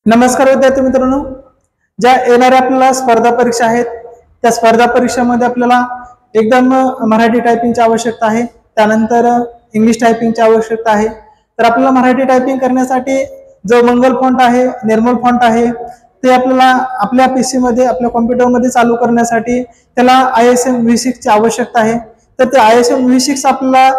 नमस्कार विद्यार्थी मित्रांनो, ज्या येणाऱ्या आपल्याला स्पर्धा परीक्षा आहेत त्या स्पर्धा परीक्षेमध्ये आपल्याला एकदम मराठी टायपिंगची आवश्यकता आहे, त्यानंतर इंग्लिश टायपिंगची आवश्यकता आहे। तर आपल्याला मराठी टायपिंग करण्यासाठी जो मंगल फॉन्ट आहे, निर्मल फॉन्ट आहे, ते आपल्याला आपल्या पीसी मध्ये आपल्या कॉम्प्युटर मध्ये चालू करण्यासाठी त्याला ISM V6 ची आवश्यकता आहे। तर ते ISM V6 आपल्याला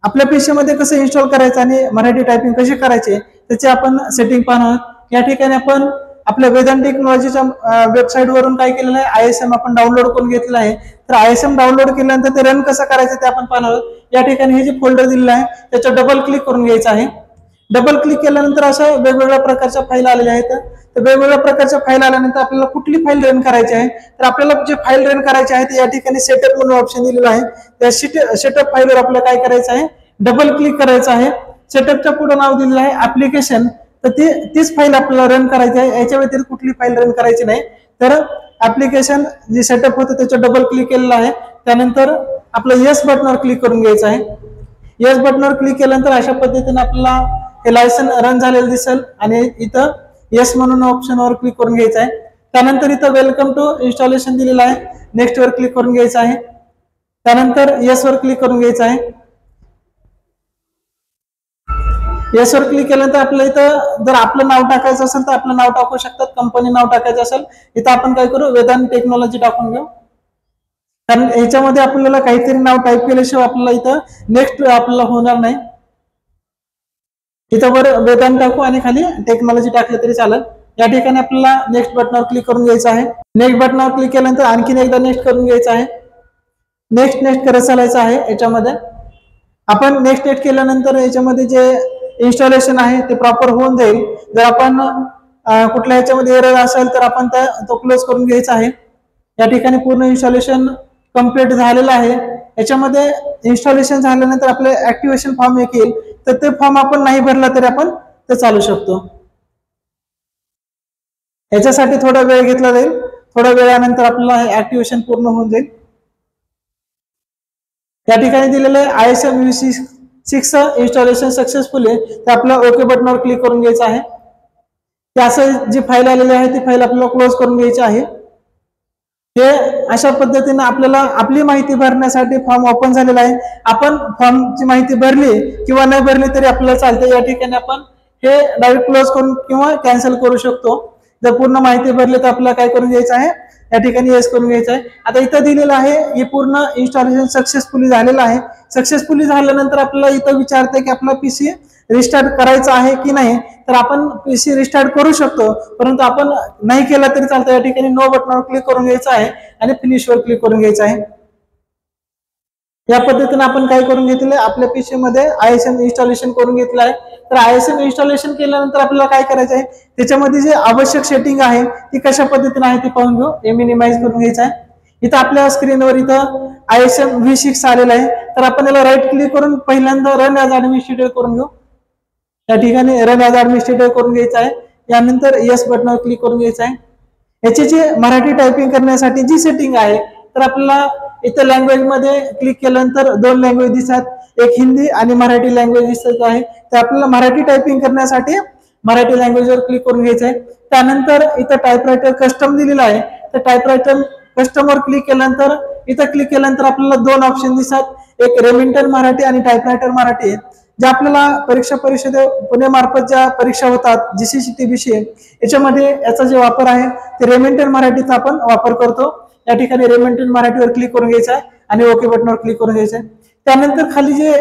आपल्या पीसी मध्ये कसं इन्स्टॉल करायचं आणि मराठी टायपिंग कशी करायची त्याची आपण सेटिंग पाहणार। या ठिकाणी आपण आपल्या वेदांत टेक्नॉलॉजीच्या वेबसाईट वरून काय केलेलं आहे, ISM आपण डाउनलोड करून घेतलेला आहे। तर ISM डाउनलोड केल्यानंतर ते रन कसं करायचं ते आपण पाहणार। या ठिकाणी हे जे फोल्डर दिलेलं आहे त्याच्यावर डबल क्लिक करून घ्यायचं आहे। डबल क्लिक केल्यानंतर अशा वेगवेगळ्या प्रकारच्या फाईल आलेल्या आहेत। तर वेगवेगळ्या प्रकारच्या फाईल आल्यानंतर आपल्याला कुठली फाईल रन करायची आहे, तर आपल्याला जे फाईल रन करायची आहे या ठिकाणी सेटअप म्हणून ऑप्शन दिलेला आहे। त्या सेटअप फाईलवर आपल्याला काय करायचं आहे, डबल क्लिक करायचं आहे। सेटअपच्या पुढे नाव दिलेलं आहे ऍप्लिकेशन, तर तीच फाईल आपल्याला रन करायची आहे, याच्या व्यतिरिक्त कुठली फाईल रन करायची नाही। तर ऍप्लिकेशन जे सेटअप होतं त्याच्यावर डबल क्लिक केलेलं आहे, त्यानंतर आपलं येस बटनावर क्लिक करून घ्यायचं आहे। येस बटनावर क्लिक केल्यानंतर अशा पद्धतीने आपल्याला हे लायसन रन झालेलं दिसेल आणि इथं येस म्हणून ऑप्शनवर क्लिक करून घ्यायचं आहे। त्यानंतर इथं वेलकम टू इन्स्टॉलेशन दिलेलं आहे, नेक्स्ट वर क्लिक करून घ्यायचं आहे। त्यानंतर येस वर क्लिक करून घ्यायचं आहे। येस वर क्लिक केल्यानंतर आपल्या इथं जर आपलं नाव टाकायचं असेल तर आपलं नाव टाकू शकतात, कंपनी नाव टाकायचं असेल इथं आपण काय करू, वेदांत टेक्नॉलॉजी टाकून घेऊ, कारण याच्यामध्ये आपल्याला काहीतरी नाव टाईप केल्याशिवाय आपल्याला इथं नेक्स्ट आपल्याला होणार नाही। इथं वर वेदांत टाकू आणि खाली टेक्नॉलॉजी टाकलं तरी चालेल। या ठिकाणी आपल्याला नेक्स्ट बटनावर क्लिक करून घ्यायचं आहे। नेक्स्ट बटनावर क्लिक केल्यानंतर आणखीन एकदा नेक्स्ट करून घ्यायचं आहे। नेक्स्ट करत चालायचं आहे। याच्यामध्ये आपण नेक्स्ट केल्यानंतर याच्यामध्ये जे इन्स्टॉलेशन आहे ते प्रॉपर होऊन जाईल। जर आपण कुठल्या याच्यामध्ये एरर असेल तर आपण तो क्लोज करून घ्यायचा आहे। या ठिकाणी पूर्ण इन्स्टॉलेशन कंप्लीट झालेलं आहे। याच्यामध्ये इन्स्टॉलेशन झाल्यानंतर आपले ऍक्टिव्हेशन फॉर्म येईल, तर ते फॉर्म आपण नाही भरला तरी आपण ते चालू शकतो। याच्यासाठी थोडा वेळ घेतला जाईल, थोड्या वेळानंतर आपल्याला ऍक्टिव्हेशन पूर्ण होऊन जाईल। या ठिकाणी दिलेलं आहे ISM V6 इन्स्टॉलेशन सक्सेसफुल आहे, तर आपल्या ओके बटनावर क्लिक करून घ्यायचं आहे। असं जी फाईल आलेली आहे ती फाईल आपल्याला क्लोज करून घ्यायची आहे। हे अशा पद्धतीने आपल्याला आपली माहिती भरण्यासाठी फॉर्म ओपन झालेला आहे। आपण फॉर्मची माहिती भरली किंवा नाही भरली तरी आपल्याला चालते। या ठिकाणी आपण हे डायरेक्ट क्लोज करून किंवा कॅन्सल करू शकतो। जर पूर्ण माहिती भरली तर आपल्याला काय करून घ्यायचं आहे, या ठिकाणी येस करून घ्यायचं आहे। आता इथं दिलेलं आहे हे पूर्ण इन्स्टॉलेशन सक्सेसफुली झालेलं आहे। सक्सेसफुली झाल्यानंतर आपल्याला इथं विचारते की आपला पीसी रिस्टार्ट करायचा आहे की नाही, तर आपण पीसी रिस्टार्ट करू शकतो, परंतु आपण नाही केला तरी चालतं। या ठिकाणी नो बटनावर क्लिक करून घ्यायचं आहे आणि फिनिश वर क्लिक करून घ्यायचं आहे। या पद्धतीने आपण काय करून घेतले, आपल्या पीसी मध्ये ISM इन्स्टॉलेशन करून घेतलं आहे। तर ISM इन्स्टॉलेशन केल्यानंतर आपल्याला काय करायचं आहे, त्याच्यामध्ये जे आवश्यक सेटिंग आहे ती कशा पद्धतीने आहे ती पाहून घेऊ। हे मिनिमाइज करून घ्यायचं आहे। इथं आपल्या स्क्रीनवर इथं ISM V6 आलेलं आहे, तर आपण याला राईट क्लिक करून पहिल्यांदा रन ॲज ॲडमिनिस्ट्रेटर करून घेऊ। या ठिकाणी रन ॲज ॲडमिनिस्ट्रेटर करून घ्यायचं आहे। यानंतर येस बटनावर क्लिक करून घ्यायचं आहे। याची जी मराठी टायपिंग करण्यासाठी जी सेटिंग आहे, तर आपल्याला इथं लँग्वेज मध्ये क्लिक केल्यानंतर दोन लँग्वेज दिसतात, एक हिंदी आणि मराठी लँग्वेज दिसत आहे। तर आपल्याला मराठी टायपिंग करण्यासाठी मराठी लँग्वेजवर क्लिक करून घ्यायचं आहे। त्यानंतर इथं टाइपरायटर कस्टम दिलेला आहे, तर टाइपरायटर कस्टमवर क्लिक केल्यानंतर इथं क्लिक केल्यानंतर आपल्याला दोन ऑप्शन दिसतात, एक रेमिंटन मराठी आणि टाइपरायटर मराठी। ज्या आपल्याला परीक्षा परिषद पुणे मार्फत ज्या परीक्षा होतात GCC TBC, याच्यामध्ये याचा जे वापर आहे ते रेमिंटन मराठीचा आपण वापर करतो। या ठिकाणी रेमिंटन मराठीवर क्लिक करून घ्यायचं आहे आणि ओके बटनावर क्लिक करून घ्यायचं आहे। त्यानंतर खाली जे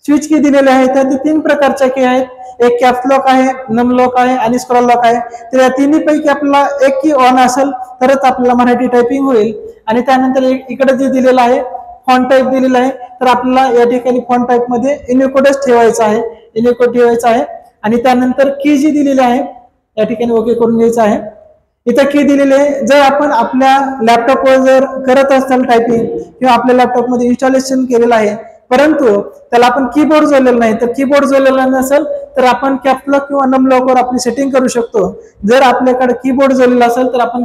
स्विच की दिलेले आहेत ते तीन प्रकारच्या की आहेत, एक कॅप्स लॉक आहे, नम लॉक आहे आणि स्क्रॉल लॉक आहे। तर या तिन्ही पैकी आपल्याला एक की ऑन असेल तरच आपल्याला मराठी टायपिंग होईल। आणि त्यानंतर इकडे जे दिलेलं आहे फॉन्ट टाइप दिलेला आहे, तर आपल्याला या ठिकाणी फॉन्ट टाइप मध्ये युनिकोडच ठेवायचा आहे, युनिकोड ठेवायचा आहे। आणि त्यानंतर की जी दिलेली आहे या ठिकाणी ओके करून घ्यायचं आहे। इथं की दिलेले आहे, जर आपण आपल्या लॅपटॉपवर जर करत असाल टायपिंग किंवा आपल्या लॅपटॉपमध्ये इन्स्टॉलेशन केलेलं आहे, परंतु त्याला आपण कीबोर्ड जोडलेलं नाही, तर कीबोर्ड जोडलेला नसेल तर आपण कॅप्स लॉक किंवा नम लॉकवर आपली सेटिंग करू शकतो। जर आपल्याकडे कीबोर्ड जोडलेला असेल तर आपण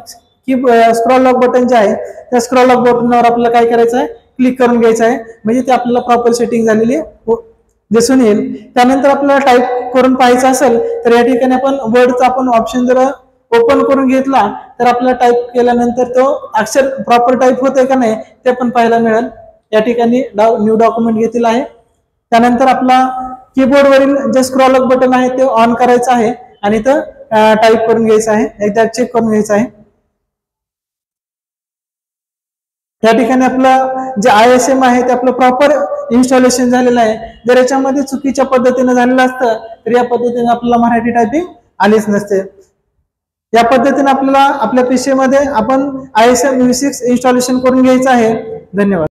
स्क्रॉल लॉक बटन जे आहे त्या स्क्रॉल लॉक बटनवर आपल्याला काय करायचं आहे, क्लिक करून घ्यायचं आहे, म्हणजे ते आपल्याला प्रॉपर सेटिंग झालेली दिसून येईल. त्यानंतर आपल्याला टाईप करून पाहायचं असेल तर या ठिकाणी आपण वर्डचा आपण ऑप्शन जर ओपन करून घेतला तर आपल्याला टाईप केल्यानंतर तो अक्षर प्रॉपर टाईप होते का नाही ते पण पाहायला मिळेल. या ठिकाणी न्यू डॉक्युमेंट घेतलेला आहे. त्यानंतर आपला कीबोर्डवरील जे स्क्रॉल अप बटन आहे ते ऑन करायचं आहे आणि तो टाईप करून घ्यायचं आहे. एकदा चेक करून घ्यायचं आहे. या ठिकाणी आपलं जे ISM आहे ते आपलं प्रॉपर इन्स्टॉलेशन झालेलं आहे. जर याच्यामध्ये चुकीच्या पद्धतीने झालेलं असतं तर या पद्धतीने आपल्याला मराठी टायपिंग आलीच नसते. या पद्धतीने आपल्याला आपल्या पीसी मध्ये आपण ISM V6 इन्स्टॉलेशन करून घ्यायचं आहे. धन्यवाद.